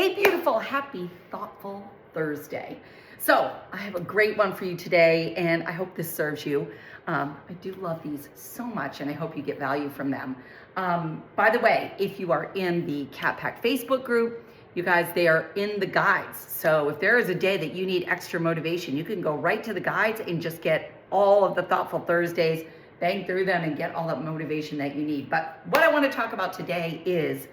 Hey, beautiful, happy, thoughtful Thursday. So I have a great one for you today, and I hope this serves you. I do love these so much, and I hope you get value from them. By the way, if you are in the Cat Pack Facebook group, you guys, they are in the guides. So if there is a day that you need extra motivation, you can go right to the guides and just get all of the Thoughtful Thursdays, bang through them, and get all the motivation that you need. But what I want to talk about today is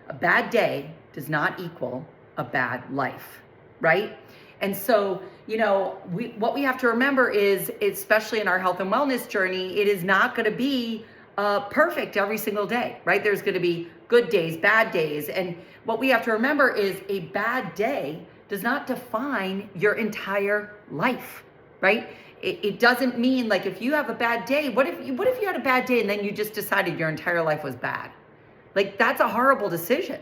a bad day does not equal a bad life, right? And so, what we have to remember is, especially in our health and wellness journey, it is not going to be perfect every single day, right? There's going to be good days, bad days. And what we have to remember is a bad day does not define your entire life, right? It doesn't mean, like, if you have a bad day, what if you had a bad day and then you just decided your entire life was bad? Like, that's a horrible decision.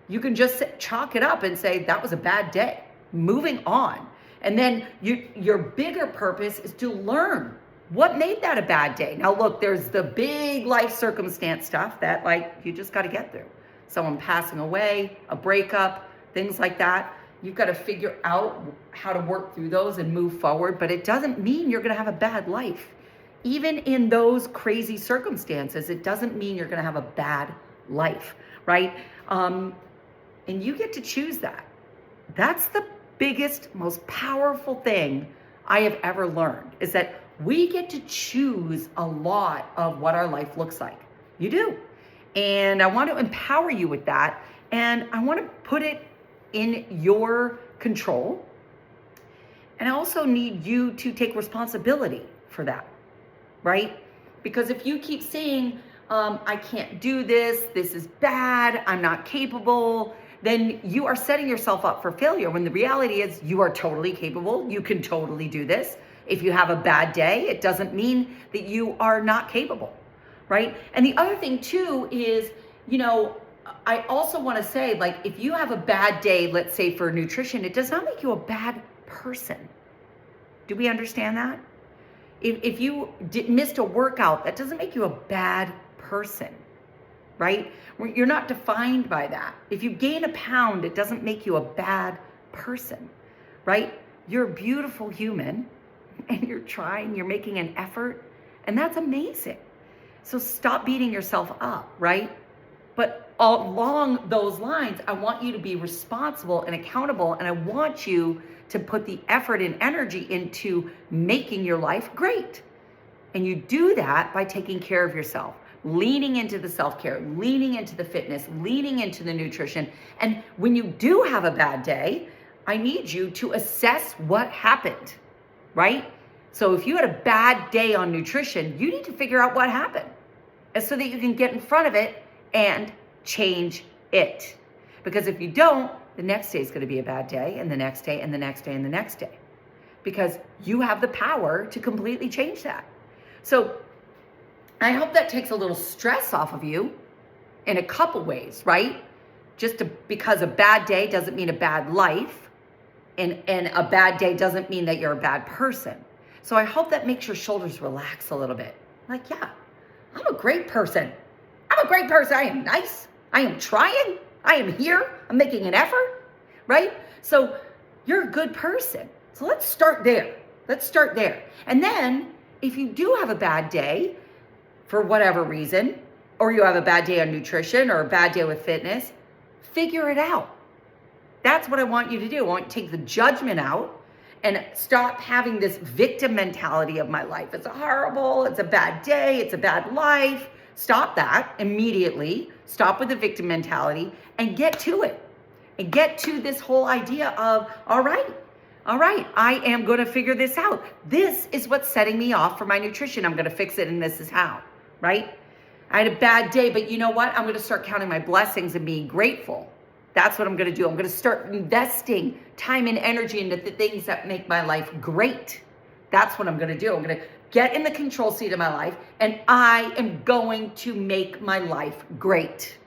You can just chalk it up and say, that was a bad day. Moving on. And then your bigger purpose is to learn what made that a bad day. Now, look, there's the big life circumstance stuff that, like, you just got to get through. Someone passing away, a breakup, things like that. You've got to figure out how to work through those and move forward. But it doesn't mean you're going to have a bad life. Even in those crazy circumstances, it doesn't mean you're going to have a bad life, right? And you get to choose that. That's the biggest, most powerful thing I have ever learned, is that we get to choose a lot of what our life looks like. You do. And I want to empower you with that. And I want to put it in your control. And I also need you to take responsibility for that, right? Because if you keep saying, I can't do this, this is bad, I'm not capable, then you are setting yourself up for failure, when the reality is you are totally capable. You can totally do this. If you have a bad day, it doesn't mean that you are not capable, right? And the other thing too is, I also want to say, like, if you have a bad day, let's say for nutrition, it does not make you a bad person. Do we understand that? If you missed a workout, that doesn't make you a bad person, right? You're not defined by that. If you gain a pound, it doesn't make you a bad person, right? You're a beautiful human, and you're trying, you're making an effort, and that's amazing. So stop beating yourself up, right? But along those lines, I want you to be responsible and accountable, and I want you to put the effort and energy into making your life great. And you do that by taking care of yourself, leaning into the self-care, leaning into the fitness, leaning into the nutrition. And when you do have a bad day, I need you to assess what happened, right? So if you had a bad day on nutrition, you need to figure out what happened, and so that you can get in front of it and change it. Because if you don't, the next day is going to be a bad day, and the next day, and the next day, and the next day. Because you have the power to completely change that. So I hope that takes a little stress off of you in a couple ways, right? Because a bad day doesn't mean a bad life, and a bad day doesn't mean that you're a bad person. So I hope that makes your shoulders relax a little bit. Like, yeah, I'm a great person. I'm a great person. I am nice. I am trying. I am here. I'm making an effort, right? So you're a good person. So let's start there. And then if you do have a bad day, for whatever reason, or you have a bad day on nutrition or a bad day with fitness, figure it out. That's what I want you to do. I want you to take the judgment out and stop having this victim mentality of, my life is horrible, it's a bad day, it's a bad life. Stop that immediately. Stop with the victim mentality and get to it. And get to this whole idea of, all right, I am going to figure this out. This is what's setting me off for my nutrition. I'm going to fix it, and this is how, right? I had a bad day, but you know what? I'm going to start counting my blessings and being grateful. That's what I'm going to do. I'm going to start investing time and energy into the things that make my life great. That's what I'm going to do. I'm going to get in the control seat of my life, and I am going to make my life great.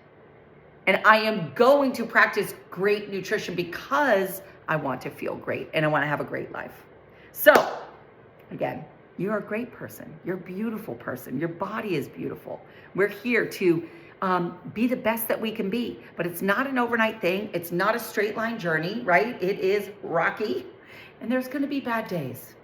And I am going to practice great nutrition because I want to feel great and I want to have a great life. So, again, you're a great person. You're a beautiful person. Your body is beautiful. We're here to be the best that we can be. But it's not an overnight thing. It's not a straight line journey, right? It is rocky. And there's going to be bad days.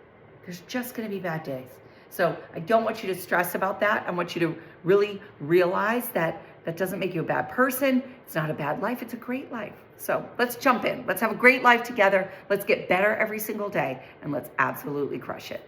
There's just going to be bad days. So I don't want you to stress about that. I want you to really realize that that doesn't make you a bad person. It's not a bad life. It's a great life. So let's jump in. Let's have a great life together. Let's get better every single day. And let's absolutely crush it.